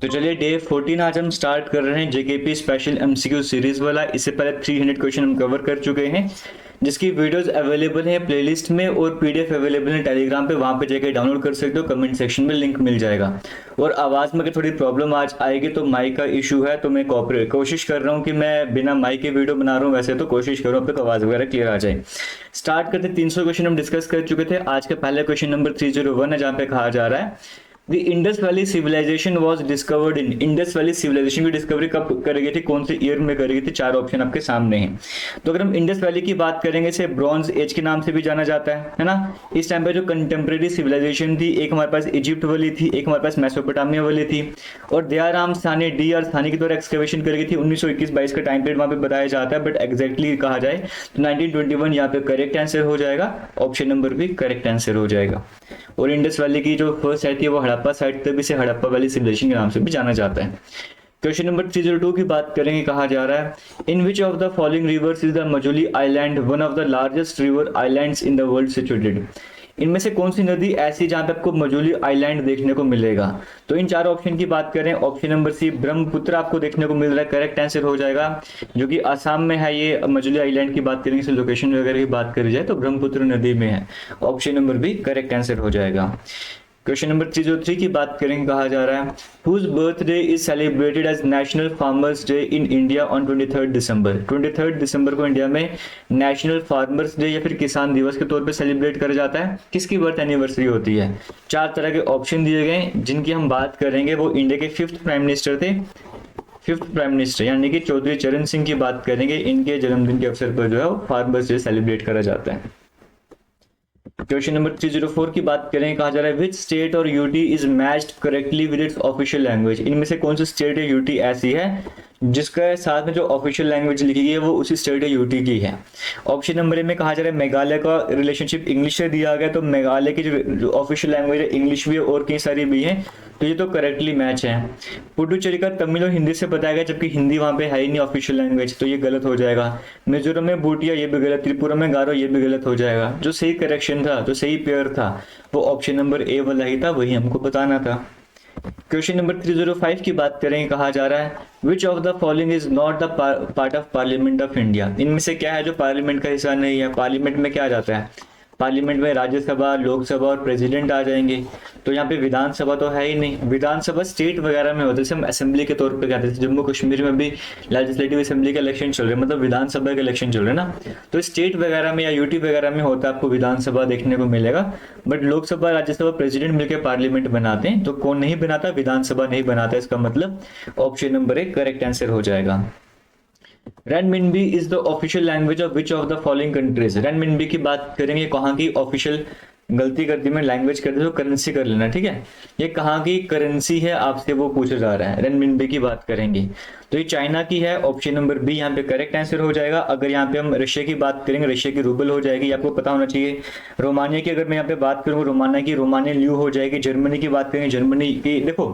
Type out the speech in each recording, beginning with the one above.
तो चलिए डे 14 आज हम स्टार्ट कर रहे हैं जेकेपी स्पेशल एमसीक्यू सीरीज वाला। इससे पहले 300 क्वेश्चन हम कवर कर चुके हैं, जिसकी वीडियोस अवेलेबल हैं प्लेलिस्ट में और पीडीएफ अवेलेबल है टेलीग्राम पे, वहां पे जाके डाउनलोड कर सकते हो। कमेंट सेक्शन में लिंक मिल जाएगा। और आवाज़ में थोड़ी प्रॉब्लम आज आएगी, तो माइक का इशू है, तो मैं कोशिश कर रहा हूँ कि मैं बिना माइक के वीडियो बना रहा हूँ। वैसे तो कोशिश करूँ अब तक आवाज़ वगैरह क्लियर आ जाए। स्टार्ट करते 300 क्वेश्चन हम डिस्कस कर चुके थे। आज का पहला क्वेश्चन नंबर 301 है, जहाँ पे कहा जा रहा है The Indus valley civilization was discovered in. Indus valley civilization की डिस्कवरी कब करी गई थी, कौन से ईयर में करी गई थी? 4 ऑप्शन आपके सामने हैं। तो अगर हम इंडस वैली की बात करेंगे, इसे ब्रॉन्ज एज के नाम से भी जाना जाता है ना। इस टाइम पे जो कंटेम्प्रेरी सिविलाइजेशन थी, एक हमारे पास इजिप्ट वाली थी, एक हमारे पास मेसोपोटामिया वाली थी। और दयाराम साने डी आर सानी के द्वारा एक्सकवेशन करी गई थी। 1921-22 का टाइम पीरियड वहां पे बताया जाता है, बट एग्जैक्टली कहा जाए तो 1921 यहाँ पे करेक्ट आंसर हो जाएगा। ऑप्शन नंबर भी करेक्ट आंसर हो जाएगा। और इंडस वैली की जो फर्स्ट साइट थी वो हड़प्पा साइट, तब इसे हड़प्पा वैली सिविलाइजेशन के नाम से भी जाना जाता है। क्वेश्चन नंबर 302 की बात करेंगे। कहा जा रहा है in which of the following rivers is the Majuli island one of the largest river islands in the world situated. इनमें से कौन सी नदी ऐसी जहां पे आपको मजुली आइलैंड देखने को मिलेगा? तो इन 4 ऑप्शन की बात करें, ऑप्शन नंबर सी ब्रह्मपुत्र आपको देखने को मिल रहा है, करेक्ट आंसर हो जाएगा, जो कि असम में है। ये मजुली आइलैंड की बात करेंगे, लोकेशन वगैरह की बात करी जाए तो ब्रह्मपुत्र नदी में है। Option number B correct answer हो जाएगा। क्वेश्चन नंबर 303 की बात करेंगे। कहा जा रहा है whose birthday is celebrated as national farmers day in India on 23 December. 23 दिसंबर को इंडिया में नेशनल फार्मर्स डे या फिर किसान दिवस के तौर पे सेलिब्रेट करा जाता है। किसकी बर्थ एनिवर्सरी होती है? 4 तरह के ऑप्शन दिए गए, जिनकी हम बात करेंगे वो इंडिया के 5th प्राइम मिनिस्टर थे। 5th प्राइम मिनिस्टर यानी कि चौधरी चरण सिंह की बात करेंगे। इनके जन्मदिन के अवसर पर जो है वो फार्मर्स डे सेलिब्रेट करा जाता है। क्वेश्चन नंबर 304 की बात करें। कहा जा रहा है विच स्टेट और UT is matched correctly with its official language. इनमें से कौन सी स्टेट या यूटी ऐसी है जिसका साथ में जो ऑफिशियल लैंग्वेज लिखी गई है वो उसी स्टेट या यूटी की है? ऑप्शन नंबर ए में कहा जा रहा है मेघालय का रिलेशनशिप इंग्लिश से दिया गया, तो मेघालय की जो ऑफिशियल लैंग्वेज है इंग्लिश भी है और कई सारी भी है, तो ये तो करेक्टली मैच है। पुडुचेरी का तमिल और हिंदी से बताया गया, जबकि हिंदी वहां पे है ही नहीं ऑफिशियल लैंग्वेज, तो ये गलत हो जाएगा। मिजोरम में भूटिया, ये भी गलत। त्रिपुरा में गारो, ये भी गलत हो जाएगा। जो सही करेक्शन था, जो सही पेयर था, वो ऑप्शन नंबर ए वाला ही था, वही हमको बताना था। क्वेश्चन नंबर 305 की बात करें। कहा जा रहा है विच of the following is not the part of parliament of India. इनमें से क्या है जो पार्लियामेंट का हिस्सा नहीं है? पार्लियामेंट में क्या आ जाता है? पार्लियामेंट में राज्यसभा, लोकसभा और प्रेसिडेंट आ जाएंगे। तो यहाँ पे विधानसभा तो है ही नहीं। विधानसभा स्टेट वगैरह में होते, जैसे हम असेंबली के तौर पे कहते थे। जम्मू कश्मीर में भी लेजिस्लेटिव असेंबली का इलेक्शन चल रहे हैं, मतलब विधानसभा का इलेक्शन चल रहे हैं ना। तो स्टेट वगैरह में या यूटी वगैरह में होता है, आपको विधानसभा देखने को मिलेगा। बट लोकसभा, राज्यसभा, प्रेसिडेंट मिलकर पार्लियामेंट बनाते हैं। तो कौन नहीं बनाता? विधानसभा नहीं बनाता। इसका मतलब option number A correct answer हो जाएगा। Renminbi is the official language of which of the following countries. Renminbi की बात करेंगे, कहाँ की ऑफिशियल, गलती कर दी मैं, लैंग्वेज कर दी तो करेंसी कर लेना, ठीक है। ये कहाँ की करेंसी है आपसे वो पूछा जा रहा है। रेनमिनबी की बात करेंगे तो ये चाइना की है। ऑप्शन नंबर बी यहाँ पे करेक्ट आंसर हो जाएगा। अगर यहाँ पे हम रशिया की बात करेंगे, रशिया की रूबल हो जाएगी, आपको पता होना चाहिए। रोमानिया की अगर मैं यहाँ पे बात करूँ, रोमानिया की रोमानिया ल्यू हो जाएगी। जर्मनी की बात करेंगे, जर्मनी की, देखो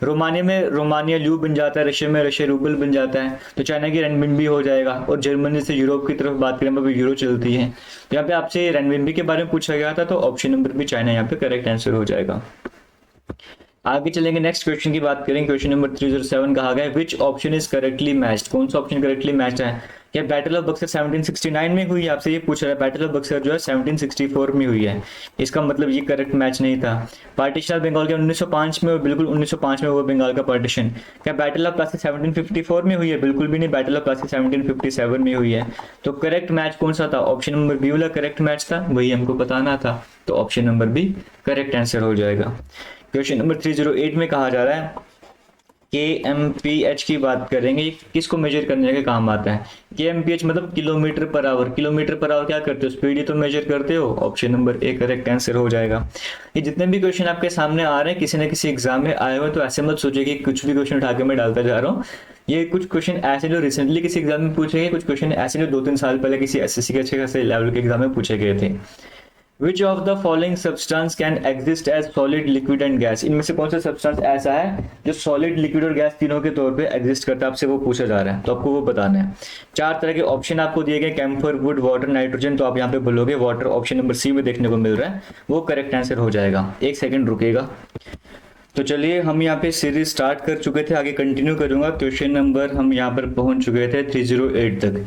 रोमानिया में रोमानिया ल्यू बन जाता है, रशिया में रशिया रूबल बन जाता है, तो चाइना की रेनमिनबी हो जाएगा। और जर्मनी से यूरोप की तरफ बात करें, यूरो चलती है, तो यहाँ पे आपसे रेनमिनबी के बारे में पूछा गया था, तो ऑप्शन नंबर बी चाइना यहाँ पे करेक्ट आंसर हो जाएगा। आगे चलेंगे, नेक्स्ट क्वेश्चन की बात करेंगे। क्वेश्चन नंबर 307 कहा गया which option is correctly matched. कौन सा ऑप्शन करेक्टली मैच्ड है? क्या बैटल ऑफ बक्सर 1769 में हुई है? आपसे ये पूछ रहा है। बैटल ऑफ बक्सर जो है 1764 में हुई है, इसका मतलब ये करेक्ट मैच नहीं था। पार्टीशन ऑफ बंगाल के 1905 में, बिल्कुल 1905 में हुआ बंगाल का पार्टीशन। क्या बैटल ऑफ प्लासी 1754 में हुई है? बिल्कुल भी नहीं, बैटल ऑफ प्लासी 1757 में हुई है। तो करेक्ट मैच कौन सा था? ऑप्शन नंबर बी वाला करेक्ट मैच था, वही हमको बताना था, तो option number B correct answer हो जाएगा। क्वेश्चन नंबर 308 में कहा जा रहा है KMPH की बात करेंगे, किसको मेजर करने के काम आता है? KMPH मतलब kilometre per hour. Kilometre per hour क्या करते हो? स्पीड ही तो मेजर करते हो। Option number A correct answer हो जाएगा। ये जितने भी क्वेश्चन आपके सामने आ रहे हैं किसी न किसी एग्जाम में आए हुए, तो ऐसे मत सोचिए कि कुछ भी क्वेश्चन उठा के मैं डालता जा रहा हूँ। ये कुछ क्वेश्चन ऐसे जो रिसेंटली किसी एग्जाम में पूछे गए, कुछ क्वेश्चन ऐसे जो 2-3 साल पहले किसी SSC के अच्छे खासे लेवल के एग्जाम में पूछे गए थे। Which of the following substance can exist as solid, liquid and gas? इनमें से कौन सा सब्सटेंस ऐसा है जो सॉलिड, लिक्विड और गैस तीनों के तौर पे एग्जिस्ट करता है? आपसे वो पूछा जा रहा है, तो आपको वो बताना है। 4 तरह के ऑप्शन आपको दिए गए, कैम्फर, वुड, वाटर, नाइट्रोजन, तो आप यहाँ पे बोलोगे वाटर। ऑप्शन नंबर सी में देखने को मिल रहा है, वो करेक्ट आंसर हो जाएगा। 1 सेकंड रुकेगा। तो चलिए हम यहाँ पे सीरीज स्टार्ट कर चुके थे, आगे कंटिन्यू करूंगा। क्वेश्चन नंबर हम यहाँ पर पहुंच चुके थे 308 तक।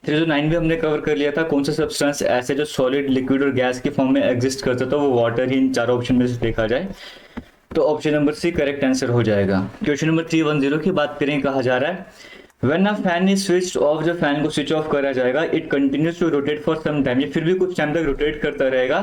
309 भी हमने कवर कर लिया था। कौन सा सब्सटेंस ऐसे जो सॉलिड, लिक्विड और गैस के फॉर्म में एग्जिस्ट करता था, वो वाटर ही इन चारों ऑप्शन में से देखा जाए तो option number C correct answer हो जाएगा। क्वेश्चन नंबर 310 की बात करें, कहा जा रहा है When a fan is switched off, जब फैन को स्विच ऑफ करा जाएगा, it continues to rotate for some time, ये फिर भी कुछ टाइम तक रोटेट करता रहेगा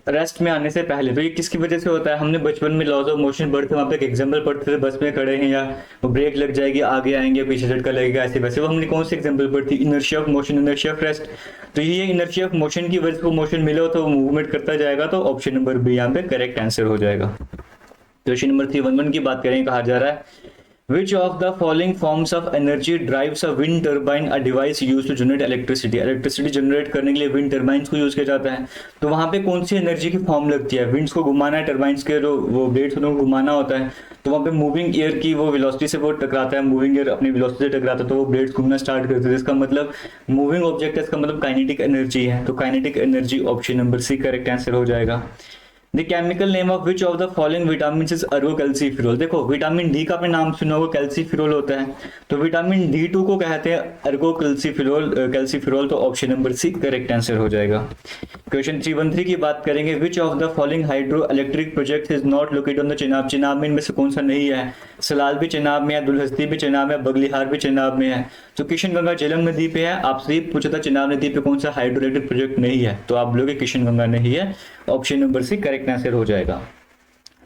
रेस्ट में आने से पहले। तो ये किसकी वजह से होता है? हमने बचपन में लॉज ऑफ मोशन पढ़ते, वहाँ पे एक एग्जांपल पढ़ते थे, बस में खड़े हैं या वो ब्रेक लग जाएगी, आगे आएंगे, पीछे झटका लगेगा, ऐसे वैसे। वो हमने कौन सी एग्जांपल पढ़ी थी? Inertia of motion, inertia of rest. तो ये इनर्शिया ऑफ मोशन की वजह से मोशन मिले हो तो वो मूवमेंट करता जाएगा, तो ऑप्शन नंबर बी यहाँ पे करेक्ट आंसर हो जाएगा। क्वेश्चन नंबर 311 की बात करें, कहा जा रहा है Which of the following forms of energy drives a wind turbine, a device used to generate electricity? Electricity generate करने के लिए विंड टर्बाइंस को यूज किया जाता है। तो वहां पे कौन सी एनर्जी की फॉर्म लगती है? विंड्स को घुमाना है, टर्बाइंस के जो वो ब्लेड्स को घुमाना होता है, तो वहां पे मूविंग एयर की वो वेलोसिटी से वो टकराता है, मूविंग एयर अपनी वेलोसिटी से टकराता है तो वो ब्लेड्स घूमना स्टार्ट करते हैं। इसका मतलब मूविंग ऑब्जेक्ट है, इसका मतलब काइनेटिक एनर्जी है। तो kinetic energy option number C correct answer हो जाएगा। The chemical name of which of the following vitamin is ergocalciferol. देखो विटामिन डी का आपने नाम सुना होगा, कैल्सीफेरॉल होता है, तो विटामिन D2 को कहते हैं अर्गोकैल्सीफेरॉल, कैल्सीफेरॉल, तो option number C correct answer हो जाएगा। क्वेश्चन 313 की बात करेंगे, which of the following hydro electric project is not located on the Chenab. Chenab में इनमें से कौन सा नहीं है? सलाल भी चिनाब में है, दुलहस्ती भी चिनाब में, बगलिहार भी चिनाब में है। तो किशनगंगा झेलम नदी पे है, आपसे पूछा था चिनाब नदी पे कौन सा हाइड्रो इलेक्ट्रिक प्रोजेक्ट नहीं है, तो आप लोग किशनगंगा नहीं है, option number C correct answer हो जाएगा।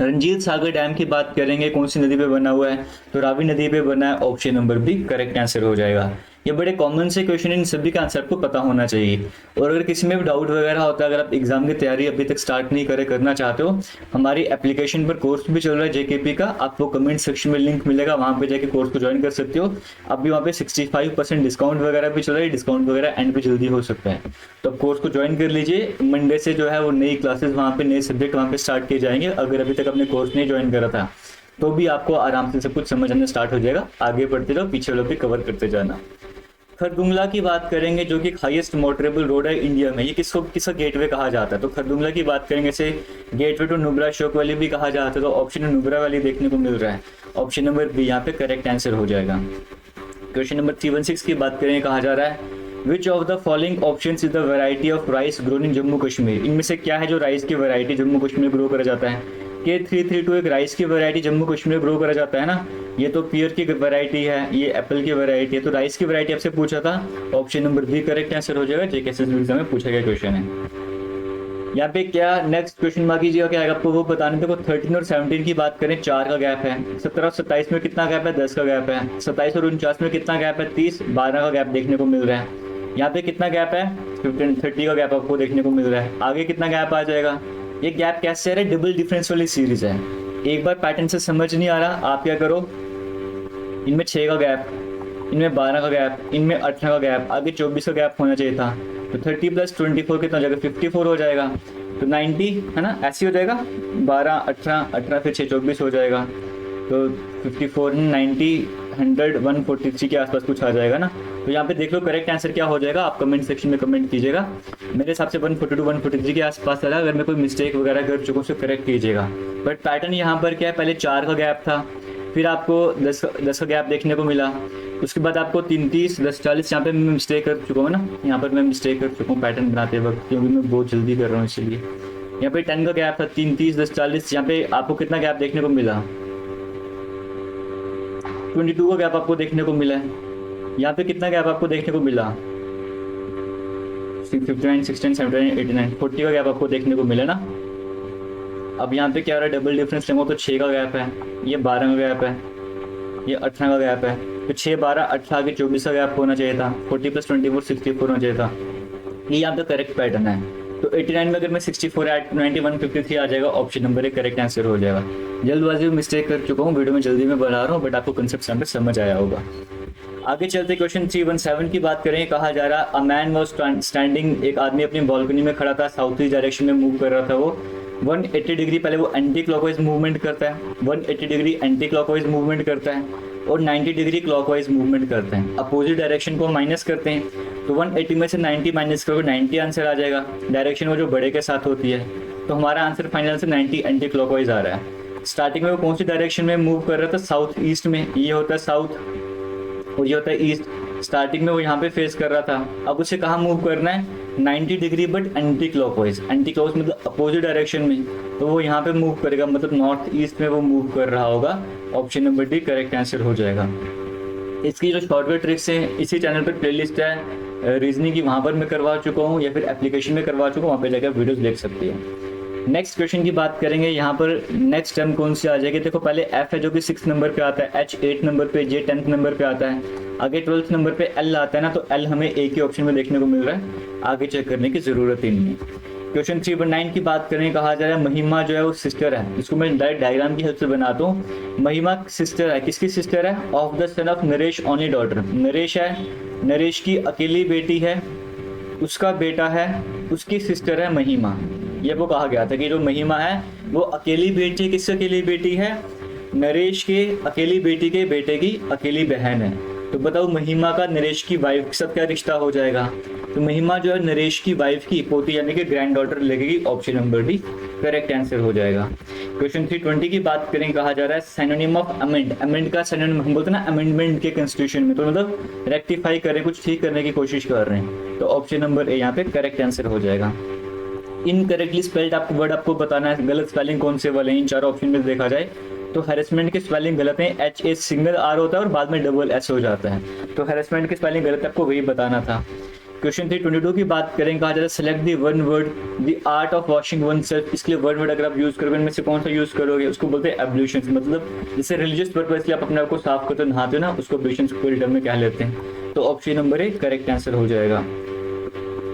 रंजीत सागर डैम की बात करेंगे, कौन सी नदी पे बना हुआ है? तो रावी नदी पे बना है, option number B correct answer हो जाएगा। ये बड़े कॉमन से क्वेश्चन, इन सभी का आंसर आपको पता होना चाहिए। और अगर किसी में भी डाउट वगैरह होता है, अगर आप एग्जाम की तैयारी अभी तक स्टार्ट नहीं करना चाहते हो, हमारी एप्लीकेशन पर कोर्स भी चल रहा है जेकेपी का, आपको कमेंट सेक्शन में लिंक मिलेगा, वहां पे जाके कोर्स को ज्वाइन कर सकते हो। अभी वहाँ पे 65% डिस्काउंट वगैरह भी चल रहा है, डिस्काउंट वगैरह एंड भी जल्दी हो सकता है, तो आप कोर्स को ज्वाइन कर लीजिए। मंडे से जो है वो नई क्लासेस वहाँ पे, नए सब्जेक्ट वहाँ पे स्टार्ट किए जाएंगे। अगर अभी तक अपने कोर्स नहीं ज्वाइन करा था तो भी आपको आराम से सब कुछ समझ आना स्टार्ट हो जाएगा। आगे बढ़ते जाओ, पीछे वालों पे कवर करते जाना। खरदुंगला की बात करेंगे, जो कि हाईएस्ट मोटरेबल रोड है इंडिया में, ये किसका गेटवे कहा जाता है? तो खरदुंगला की बात करेंगे, इसे गेटवे टू नुब्रा शोक वैली भी कहा जाता है, तो ऑप्शन नुब्रा वैली देखने को मिल रहा है, ऑप्शन नंबर बी यहाँ पे करेक्ट आंसर हो जाएगा। क्वेश्चन नंबर 316 की बात करेंगे, कहा जा रहा है विच of the following options is the variety of rice grown in Jammu Kashmir. इनमें से क्या है जो राइस की वैरायटी जम्मू कश्मीर ग्रो करा जाता है? K332 एक राइस की वैरायटी जम्मू कश्मीर ग्रो करा जाता है ना, ये तो पियर की वैरायटी है, ये एप्पल की वैरायटी है, तो राइस की वैरायटी आपसे पूछा था, option number B correct answer हो जाएगा। जेकेएसएस एग्जाम में पूछा गया क्वेश्चन है। यहाँ पे क्या नेक्स्ट क्वेश्चन मार्क कीजिएगा, क्या आएगा आपको वो बताने। देखो 13 और 17 की बात करें, 4 का गैप है। 17 और 27 में कितना गैप है? 10 का गैप है। 27 और 49 में कितना गैप है? 30, 12 का गैप देखने को मिल रहा है। यहाँ पे कितना गैप है? 30 का गैप आपको देखने को मिल रहा है। आगे कितना गैप आ जाएगा? ये गैप कैसे आ रहा है? डबल डिफरेंस वाली सीरीज है। एक बार पैटर्न से समझ नहीं आ रहा, आप क्या करो, इनमें 6 का गैप, इनमें 12 का गैप, इनमें 18 का गैप, आगे 24 का गैप होना चाहिए था, तो 30 + 24 कितना हो जाएगा? 54 हो जाएगा, तो 90 है ना, ऐसे हो जाएगा। 12, 18, 18 फिर 6, 24 हो जाएगा, तो 54, 90, 100, 143 के आसपास कुछ आ जाएगा ना। तो यहाँ पे देख लो करेक्ट आंसर क्या हो जाएगा, आप कमेंट सेक्शन में कमेंट कीजिएगा। मेरे हिसाब से 142, 143 के आसपास आ, अगर मैं कोई मिस्टेक वगैरह कर चुका हूँ उसे करेक्ट कीजिएगा। बट पैटर्न यहाँ पर क्या है, पहले 4 का गैप था, फिर आपको 10 का गैप देखने को मिला, उसके बाद आपको 33, 10, 40, यहाँ पे मैं मिस्टेक कर चुका हूँ ना, यहाँ पर मैं मिस्टेक कर चुका हूँ पैटर्न बनाते वक्त, क्योंकि मैं बहुत जल्दी कर रहा हूँ इसलिए। यहाँ पे 10 का गैप था, 33, 10, 40, यहाँ पे आपको कितना गैप देखने को मिला? 22 का गैप आपको देखने को मिला है। यहाँ पे कितना गैप आपको देखने को मिला? 59, 16, 79, 89, 40 का गैप आपको देखने को मिला ना। अब यहाँ पे क्या हो रहा है, डबल डिफरेंस लेंगे तो 6 का गैप है, ये 12 का गैप है, ये 18 का गैप है, तो 6, 12, 18 के 24 का गैप होना चाहिए था, 40 + 24, 64 होना चाहिए था। ये यहाँ पे करेक्ट पैटर्न है। तो 89 में अगर मैं 64 ऐड 91, 53 आ जाएगा, ऑप्शन नंबर 1 करेक्ट आंसर हो जाएगा। जल्दबाजी में मिस्टेक कर चुका हूँ, वीडियो में जल्दी में बना रहा हूँ, बट आपको कंसेप्ट यहाँ पे समझ आया होगा। आगे चलते क्वेश्चन 317 की बात करें, कहा जा रहा अ मैन वाज स्टैंडिंग, एक आदमी अपनी बालकनी में खड़ा था, साउथ ईस्ट डायरेक्शन में मूव कर रहा था। वो 180 डिग्री पहले वो एंटी क्लॉकवाइज मूवमेंट करता है, 180 डिग्री एंटी क्लॉकवाइज मूवमेंट करता है, और 90 डिग्री क्लॉकवाइज मूवमेंट करते हैं। अपोजिट डायरेक्शन को माइनस करते हैं, तो 180 में से 90 माइनस करोगे 90 आंसर आ जाएगा। डायरेक्शन वो जो बड़े के साथ होती है, तो हमारा आंसर फाइनल से 90 एंटी क्लॉकवाइज आ रहा है। स्टार्टिंग में वो कौन सी डायरेक्शन में मूव कर रहा था, साउथ ईस्ट में, ये होता है साउथ और ये होता है ईस्ट। स्टार्टिंग में वो यहाँ पे फेस कर रहा था, अब उसे कहाँ मूव करना है, 90 degree but anti clockwise, anti clock मतलब अपोजिट डायरेक्शन में, तो वो यहाँ पे मूव करेगा, मतलब नॉर्थ ईस्ट में वो मूव कर रहा होगा। Option number D correct answer हो जाएगा। इसकी जो शॉर्टकट ट्रिक्स हैं इसी चैनल पर प्लेलिस्ट है रीजनिंग की, वहाँ पर मैं करवा चुका हूँ या फिर एप्लीकेशन में करवा चुका हूँ, वहाँ पे जाकर वीडियोस देख सकते हैं। नेक्स्ट क्वेश्चन की बात करेंगे, यहाँ पर नेक्स्ट टर्म कौन सी आ जाएगी। देखो पहले एफ है जो कि 6 नंबर पे आता है, एच 8 नंबर पे, जे 10th नंबर पे आता है, आगे 12th नंबर पे एल आता है ना, तो एल हमें एक ही ऑप्शन में देखने को मिल रहा है, आगे चेक करने की जरूरत ही नहीं है। क्वेश्चन 3/9 की बात करें, कहा जा रहा है महिमा जो है वो सिस्टर है, इसको मैं डायरेक्ट डायग्राम की हेल्प से बनाता हूँ। महिमा सिस्टर है, किसकी सिस्टर है, of the son of Naresh only daughter. Naresh है, नरेश की अकेली बेटी है, उसका बेटा है, उसकी सिस्टर है महिमा। ये वो कहा गया था कि जो महिमा है वो अकेली बेटी, किसकी अकेली बेटी है, नरेश के अकेली बेटी के बेटे की अकेली बहन है। तो बताओ महिमा का नरेश की वाइफ के साथ क्या रिश्ता हो जाएगा, तो महिमा जो है नरेश की वाइफ की पोती यानी कि ग्रैंड डॉटर लगेगी, option number D correct answer हो जाएगा। क्वेश्चन 320 की बात करें, कहा जा रहा है सिनोनिम ऑफ अमेंड। अमेंड का सिनोनिम हम बोलते हैं ना अमेंडमेंट के कॉन्स्टिट्यूशन में, तो मतलब रेक्टिफाई करें, कुछ ठीक करने की कोशिश कर रहे हैं, तो ऑप्शन नंबर ए यहाँ पे करेक्ट आंसर हो जाएगा। इनकरेक्टली स्पेल्ड आपको वर्ड आपको बताना है, गलत स्पेलिंग कौन से वाले हैं इन चारों ऑप्शन में देखा जाए तो हैरेसमेंट की स्पेलिंग गलत है, एच ए सिंगल आर होता है और बाद में डबल एस हो जाता है, तो हैरेसमेंट की स्पेलिंग गलत है, आपको वही बताना था। क्वेश्चन 322 की बात करें, कहा जाता है select the one word the art of washing one self. इसके लिए वर्ड अगर आप यूज करोगे इनमें से कौन सा यूज करोगे, उसको बोलते हैं एब्ल्यूशंस, मतलब जैसे रिलीजियस पर्पज के लिए आप अपने आप को साफ करते हो, नहाते हो ना, उसको एब्ल्यूशंस पूरी टर्म में कह लेते हैं, तो option number A correct answer हो जाएगा।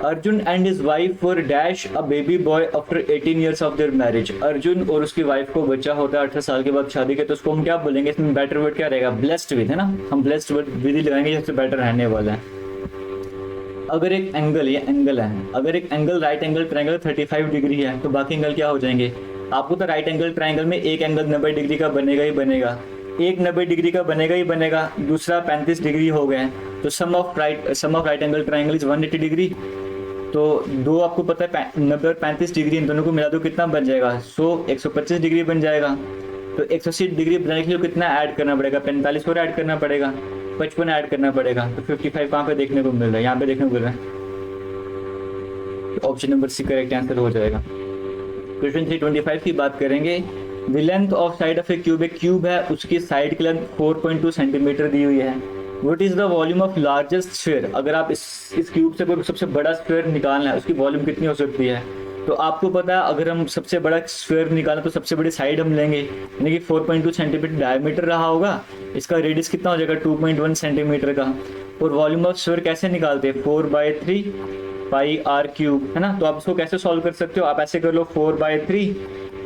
Arjun and his wife were dash a baby boy after 18 years of their marriage. Arjun और उसकी वाइफ को बच्चा होता है 18 साल के बाद शादी के, तो उसको हम क्या बोलेंगे, इसमें बेटर वर्ड क्या रहेगा, ब्लेस्ड विद, है ना, हम ब्लेस्ड वर्ड विधि लगाएंगे सबसे बेटर रहने वाला है। अगर एक एंगल, ये एंगल है, अगर एक angle right angle triangle 35 degree है तो बाकी एंगल क्या हो जाएंगे, आपको तो राइट एंगल ट्रायंगल में एक एंगल 90 डिग्री का बनेगा ही बनेगा, एक 90 डिग्री का बनेगा ही बनेगा, दूसरा 35 डिग्री हो गया, तो sum of right angle triangle is 180 degree, तो दो आपको पता है 90 और 35 डिग्री, इन दोनों को मिला दो कितना बन जाएगा, 125 डिग्री बन जाएगा। तो 180 डिग्री बनाने के लिए कितना ऐड करना पड़ेगा, 45 और ऐड करना पड़ेगा, 55 ऐड करना पड़ेगा, तो 55 कहाँ पे देखने को मिल रहा है, यहाँ पे देखने को मिल रहा है, option number C correct answer हो जाएगा। क्वेश्चन 325 की बात करेंगे, the length of side of a cube है, उसकी साइड की लेंथ 4.2 सेंटीमीटर दी हुई है। What is the volume of largest sphere. अगर आप इस क्यूब से कोई सबसे बड़ा स्फीयर निकालना है, उसकी वॉल्यूम कितनी हो सकती है, तो आपको पता है अगर हम सबसे बड़ा स्फीयर निकालें तो सबसे बड़ी साइड हम लेंगे, यानी कि 4.2 सेंटीमीटर डायमीटर रहा होगा, इसका रेडियस कितना हो जाएगा 2.1 सेंटीमीटर का। और वॉल्यूम ऑफ स्फीयर कैसे निकालते हैं, 4/3 पाई आर क्यूब, है ना, तो आप इसको कैसे सॉल्व कर सकते हो, आप ऐसे कर लो 4/3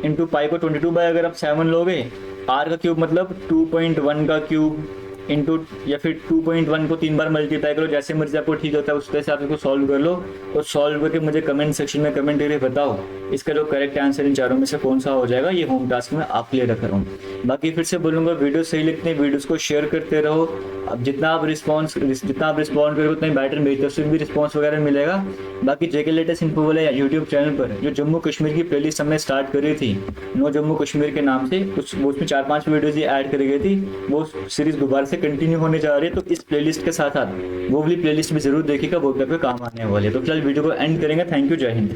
इंटू पाई को 22 बाय अगर आप 7 लोगे, आर का क्यूब मतलब 2.1 का क्यूब इंटू या फिर 2.1 को 3 बार मल्टीप्लाई करो, जैसे मर्जी आपको ठीक होता है उस तरह से आप इसको सॉल्व कर लो और सॉल्व करके मुझे कमेंट सेक्शन में कमेंट करके बताओ इसका जो करेक्ट आंसर इन चारों में से कौन सा हो जाएगा। ये होम टास्क में आपके लिए रख रहा हूँ। बाकी फिर से बोलूँगा, वीडियो सही लिखते हैं, वीडियोस को शेयर करते रहो। अब जितना आप रिस्पॉन्ड करोगे उतना ही बेटर मेरी तरफ से भी रिस्पॉन्स वगैरह मिलेगा। बाकी जेके लेटेस्ट इन्फो वाले यूट्यूब चैनल पर जो जम्मू कश्मीर की प्लेलिस्ट हमने स्टार्ट करी थी, नो जम्मू कश्मीर के नाम से, उसमें 4-5 वीडियोज ही ऐड करी गई थी, वो सीरीज दोबारा से कंटिन्यू होने जा रही है। तो इस प्लेलिस्ट के साथ साथ वो वाली प्लेलिस्ट भी जरूर देखिएगा, वो भी आपको काम आने वाली है। तो फिलहाल वीडियो को एंड करेंगे। थैंक यू, जय हिंद।